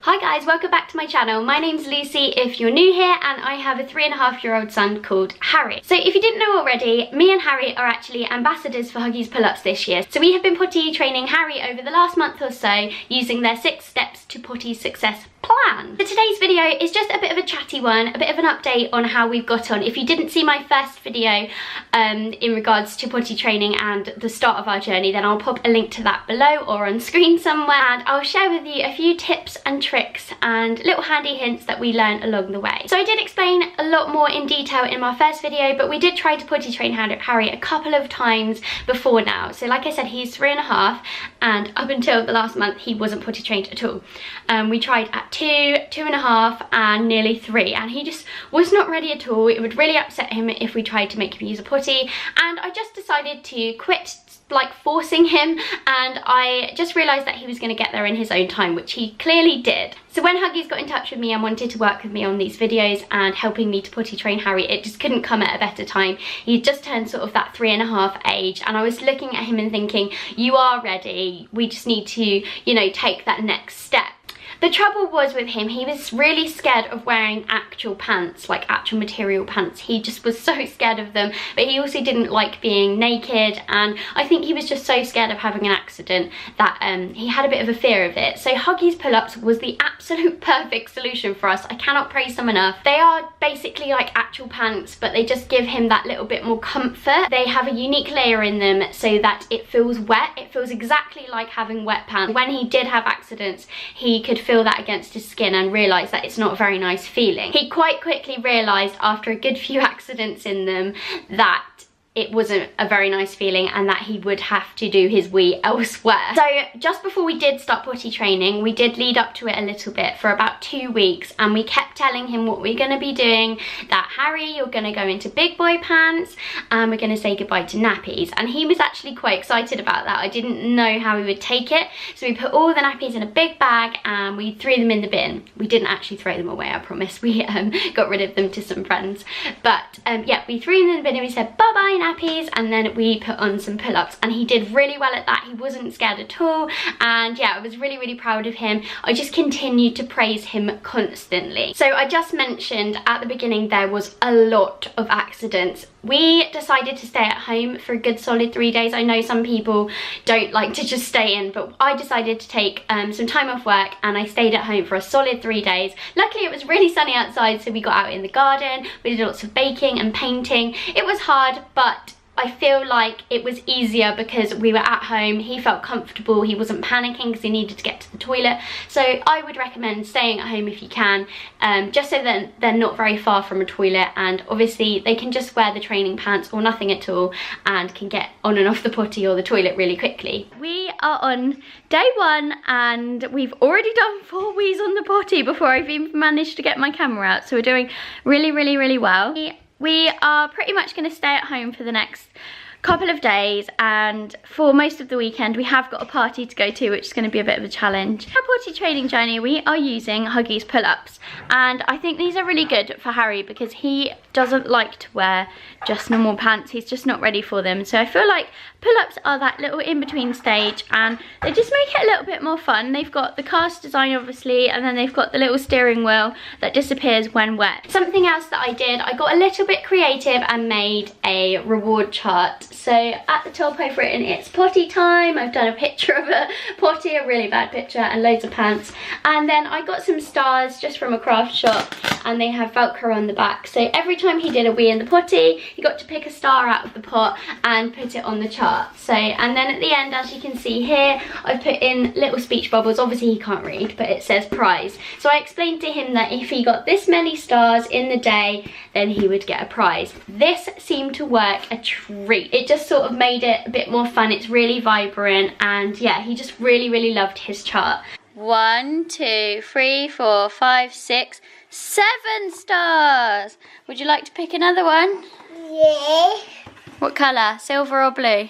Hi guys, welcome back to my channel. My name's Lucy if you're new here, and I have a 3.5-year-old son called Harry. So if you didn't know already, me and Harry are actually ambassadors for Huggies Pull Ups this year. So we have been potty training Harry over the last month or so using their 6 steps to potty success plan. So today's video is just a bit of a chatty one, a bit of an update on how we've got on. If you didn't see my first video in regards to potty training and the start of our journey, then I'll pop a link to that below or on screen somewhere, and I'll share with you a few tips and tricks and little handy hints that we learned along the way. So I did explain a lot more in detail in my first video, but we did try to potty train Harry a couple of times before now. So like I said, he's 3.5, and up until the last month he wasn't potty trained at all. We tried at 2, 2.5 and nearly 3, and he just was not ready at all. It would really upset him if we tried to make him use a potty, and I just decided to quit like forcing him, and I just realised that he was going to get there in his own time, which he clearly did. So when Huggies got in touch with me and wanted to work with me on these videos and helping me to potty train Harry, it just couldn't come at a better time. He just turned sort of that 3.5 age, and I was looking at him and thinking, you are ready, we just need to, you know, take that next step. The trouble was with him, he was really scared of wearing actual pants, like actual material pants. He just was so scared of them, but he also didn't like being naked, and I think he was just so scared of having an accident that he had a bit of a fear of it. So Huggies Pull Ups was the absolute perfect solution for us. I cannot praise them enough. They are basically like actual pants, but they just give him that little bit more comfort. They have a unique layer in them so that it feels wet. It feels exactly like having wet pants. When he did have accidents, he could feel that against his skin and realise that it's not a very nice feeling. He quite quickly realised after a good few accidents in them that it wasn't a very nice feeling and that he would have to do his wee elsewhere. So just before we did start potty training, we did lead up to it a little bit for about 2 weeks, and we kept telling him what we're going to be doing, that Harry, you're going to go into big boy pants and we're going to say goodbye to nappies. And he was actually quite excited about that. I didn't know how he would take it, so we put all the nappies in a big bag and we threw them in the bin. We didn't actually throw them away, I promise. We got rid of them to some friends, but yeah, we threw them in the bin and we said bye bye nappies, and then we put on some pull-ups, and he did really well at that. He wasn't scared at all, and yeah, I was really proud of him. I just continued to praise him constantly. So I just mentioned at the beginning there was a lot of accidents. We decided to stay at home for a good solid 3 days. I know some people don't like to just stay in, but I decided to take some time off work, and I stayed at home for a solid 3 days. Luckily it was really sunny outside, so we got out in the garden, we did lots of baking and painting. It was hard, but I feel like it was easier because we were at home. He felt comfortable, he wasn't panicking because he needed to get to the toilet. So I would recommend staying at home if you can, just so that they're not very far from a toilet, and obviously they can just wear the training pants or nothing at all and can get on and off the potty or the toilet really quickly. We are on day 1 and we've already done 4 wees on the potty before I've even managed to get my camera out, so we're doing really well. We are pretty much going to stay at home for the next couple of days, and for most of the weekend we have got a party to go to, which is going to be a bit of a challenge. Our potty training journey, we are using Huggies Pull Ups, and I think these are really good for Harry because he doesn't like to wear just normal pants. He's just not ready for them. So I feel like pull-ups are that little in-between stage, and they just make it a little bit more fun. They've got the cast design obviously, and then they've got the little steering wheel that disappears when wet. Something else that I did, I got a little bit creative and made a reward chart. So at the top I've written it's potty time. I've done a picture of a potty, a really bad picture, and loads of pants. And then I got some stars just from a craft shop, and they have Velcro on the back. So every time he did a wee in the potty, he got to pick a star out of the pot and put it on the chart. So, and then at the end, as you can see here, I've put in little speech bubbles. Obviously he can't read, but it says prize. So I explained to him that if he got this many stars in the day, then he would get a prize. This seemed to work a treat. It just sort of made it a bit more fun. It's really vibrant, and yeah, he just really loved his chart. 1, 2, 3, 4, 5, 6, 7 stars. Would you like to pick another one? Yeah. What colour? Silver or blue?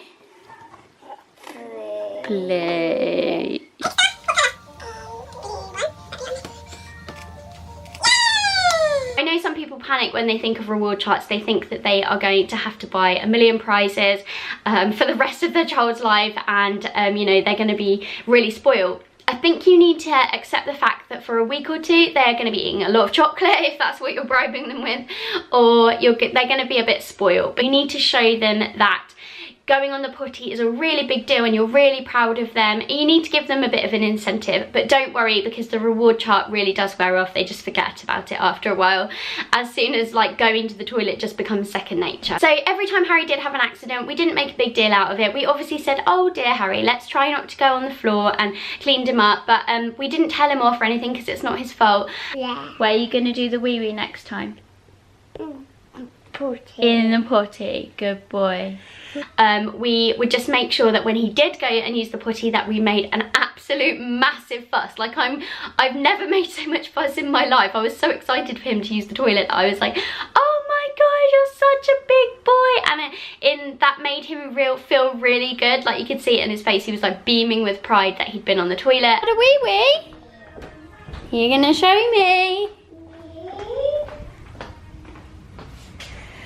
Blue. I know some people panic when they think of reward charts. They think that they are going to have to buy a million prizes for the rest of their child's life, and you know, they're going to be really spoiled. I think you need to accept the fact that for a week or two they're going to be eating a lot of chocolate if that's what you're bribing them with, or they're going to be a bit spoiled. But you need to show them that going on the potty is a really big deal and you're really proud of them. You need to give them a bit of an incentive, but don't worry, because the reward chart really does wear off. They just forget about it after a while, as soon as like going to the toilet just becomes second nature. So every time Harry did have an accident, we didn't make a big deal out of it. We obviously said, oh dear Harry, let's try not to go on the floor, and cleaned him up, but we didn't tell him off or anything because it's not his fault. Yeah. Where are you going to do the wee-wee next time? Potty. In the potty, good boy. We would just make sure that when he did go and use the potty that we made an absolute massive fuss. Like I've never made so much fuss in my life. I was so excited for him to use the toilet that I was like, oh my god, you're such a big boy, and that made him feel really good. Like you could see it in his face. He was like beaming with pride that he'd been on the toilet. Had a wee wee? You're gonna show me?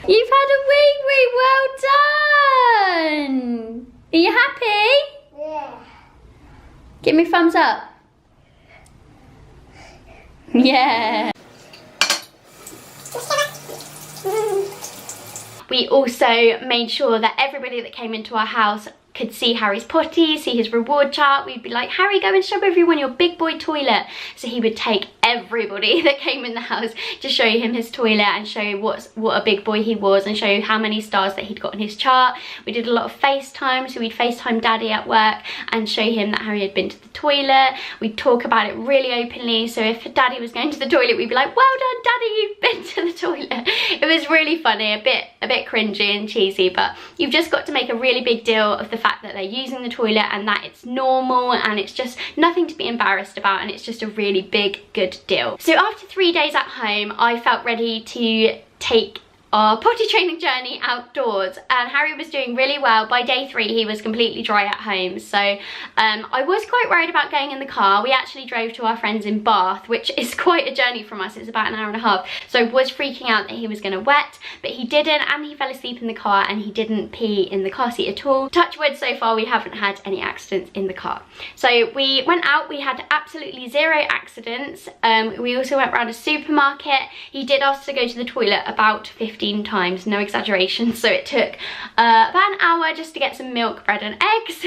You've had a wee wee, well done! Are you happy? Yeah. Give me a thumbs up. Yeah. We also made sure that everybody that came into our house could see Harry's potty, see his reward chart. We'd be like, Harry, go and show everyone your big boy toilet. So he would take everybody that came in the house to show him his toilet and show what a big boy he was, and show how many stars that he'd got in his chart. We did a lot of FaceTime, so we'd FaceTime Daddy at work and show him that Harry had been to the toilet. We'd talk about it really openly, so if Daddy was going to the toilet, we'd be like, well done Daddy, you've been to the toilet. It was really funny, a bit cringy and cheesy, but you've just got to make a really big deal of the fact that they're using the toilet and that it's normal and it's just nothing to be embarrassed about, and it's just a really big good deal. So after 3 days at home, I felt ready to take our potty training journey outdoors, and Harry was doing really well. By day 3 he was completely dry at home, so I was quite worried about going in the car. We actually drove to our friends in Bath, which is quite a journey from us. It's about an hour and a half, so I was freaking out that he was going to wet, but he didn't, and he fell asleep in the car and he didn't pee in the car seat at all. Touch wood, so far we haven't had any accidents in the car. So we went out, we had absolutely 0 accidents. We also went around a supermarket. He did ask to go to the toilet about 15 times, no exaggeration, so it took about an hour just to get some milk, bread and eggs,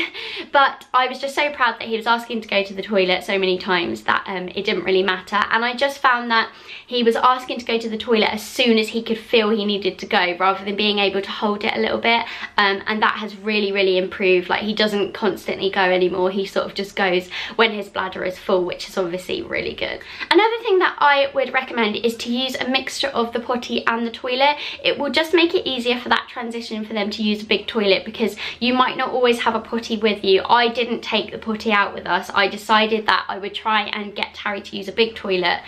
but I was just so proud that he was asking to go to the toilet so many times that it didn't really matter. And I just found that he was asking to go to the toilet as soon as he could feel he needed to go, rather than being able to hold it a little bit, and that has really improved. Like he doesn't constantly go anymore, he sort of just goes when his bladder is full, which is obviously really good. Another thing that I would recommend is to use a mixture of the potty and the toilet. It will just make it easier for that transition for them to use a big toilet, because you might not always have a potty with you. I didn't take the potty out with us. I decided that I would try and get Harry to use a big toilet.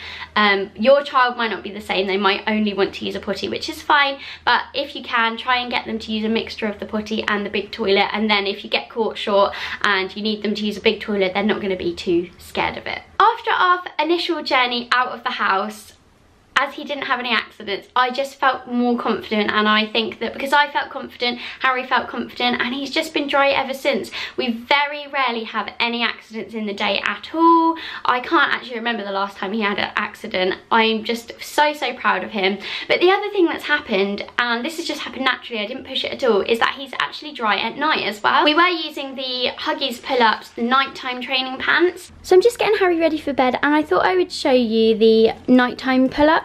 Your child might not be the same. They might only want to use a potty, which is fine, but if you can, try and get them to use a mixture of the potty and the big toilet, and then if you get caught short and you need them to use a big toilet, they're not going to be too scared of it. After our initial journey out of the house, as he didn't have any accidents, I just felt more confident, and I think that because I felt confident, Harry felt confident, and he's just been dry ever since. We very rarely have any accidents in the day at all. I can't actually remember the last time he had an accident. I'm just so proud of him. But the other thing that's happened, and this has just happened naturally, I didn't push it at all, is that he's actually dry at night as well. We were using the Huggies Pull Ups, the nighttime training pants. So I'm just getting Harry ready for bed, and I thought I would show you the nighttime pull-ups.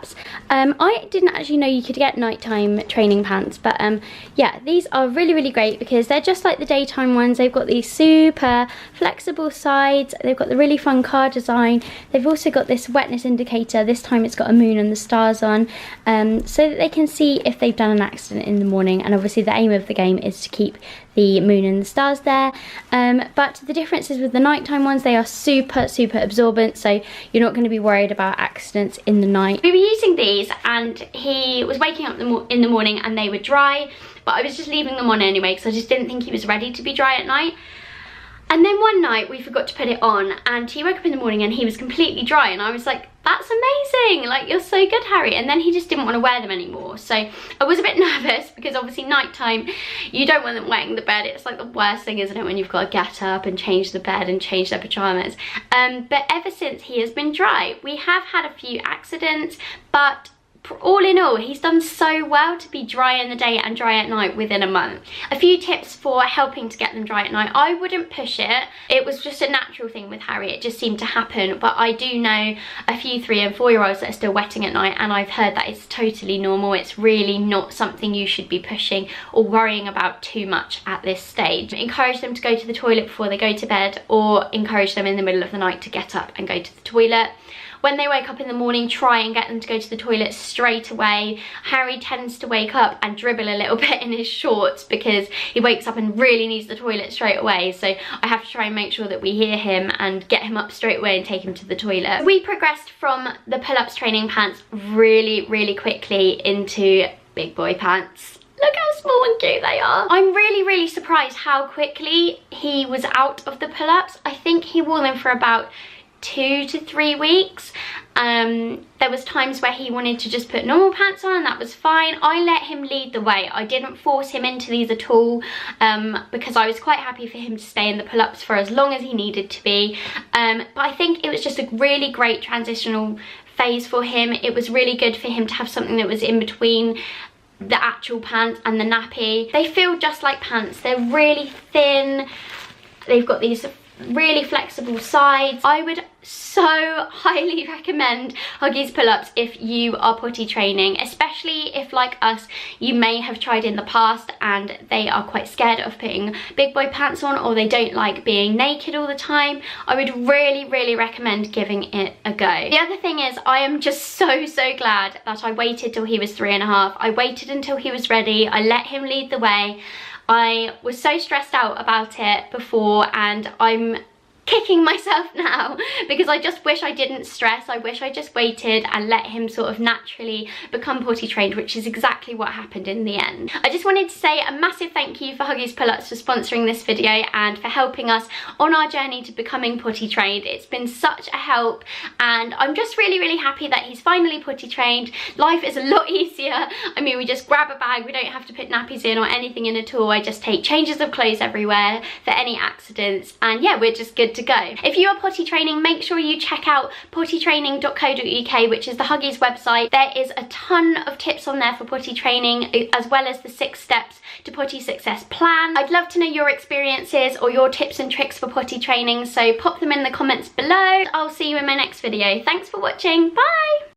I didn't actually know you could get nighttime training pants, but yeah, these are really great because they're just like the daytime ones. They've got these super flexible sides, they've got the really fun car design, they've also got this wetness indicator. This time it's got a moon and the stars on, so that they can see if they've done an accident in the morning, and obviously the aim of the game is to keep the moon and the stars there. But the difference is with the nighttime ones, they are super absorbent, so you're not going to be worried about accidents in the night. We were using these and he was waking up in the morning and they were dry, but I was just leaving them on anyway because I just didn't think he was ready to be dry at night. And then one night we forgot to put it on, and he woke up in the morning and he was completely dry, and I was like, that's amazing, like, you're so good, Harry. And then he just didn't want to wear them anymore. So I was a bit nervous because obviously nighttime, you don't want them wetting the bed. It's like the worst thing, isn't it, when you've got to get up and change the bed and change their pajamas. But ever since he has been dry, we have had a few accidents, but all in all, he's done so well to be dry in the day and dry at night within a month. A few tips for helping to get them dry at night. I wouldn't push it. It was just a natural thing with Harry. It just seemed to happen. But I do know a few 3 and 4 year olds that are still wetting at night, and I've heard that it's totally normal. It's really not something you should be pushing or worrying about too much at this stage. Encourage them to go to the toilet before they go to bed, or encourage them in the middle of the night to get up and go to the toilet. When they wake up in the morning, try and get them to go to the toilet straight away. Harry tends to wake up and dribble a little bit in his shorts because he wakes up and really needs the toilet straight away. So I have to try and make sure that we hear him and get him up straight away and take him to the toilet. We progressed from the pull-ups training pants really, really quickly into big boy pants. Look how small and cute they are. I'm really, really surprised how quickly he was out of the pull-ups. I think he wore them for about 2 to 3 weeks. There was times where he wanted to just put normal pants on, and that was fine. I let him lead the way. I didn't force him into these at all, because I was quite happy for him to stay in the pull-ups for as long as he needed to be. But I think it was just a really great transitional phase for him. It was really good for him to have something that was in between the actual pants and the nappy. They feel just like pants. They're really thin. They've got these really flexible sides. I would so highly recommend Huggies Pull Ups if you are potty training, especially if, like us, you may have tried in the past and they are quite scared of putting big boy pants on, or they don't like being naked all the time. I would really, really recommend giving it a go. The other thing is, I am just so glad that I waited till he was 3.5. I waited until he was ready. I let him lead the way. I was so stressed out about it before, and I'm kicking myself now because I just wish I didn't stress. I wish I just waited and let him sort of naturally become potty trained, which is exactly what happened in the end. I just wanted to say a massive thank you for Huggies Pull Ups for sponsoring this video and for helping us on our journey to becoming potty trained. It's been such a help, and I'm just really, really happy that he's finally potty trained. Life is a lot easier. I mean, we just grab a bag, we don't have to put nappies in or anything in at all. I just take changes of clothes everywhere for any accidents, and yeah, we're just good to go. If you are potty training, make sure you check out pottytraining.co.uk, which is the Huggies website. There is a ton of tips on there for potty training, as well as the 6 steps to Potty Success plan. I'd love to know your experiences or your tips and tricks for potty training, so pop them in the comments below. I'll see you in my next video. Thanks for watching. Bye!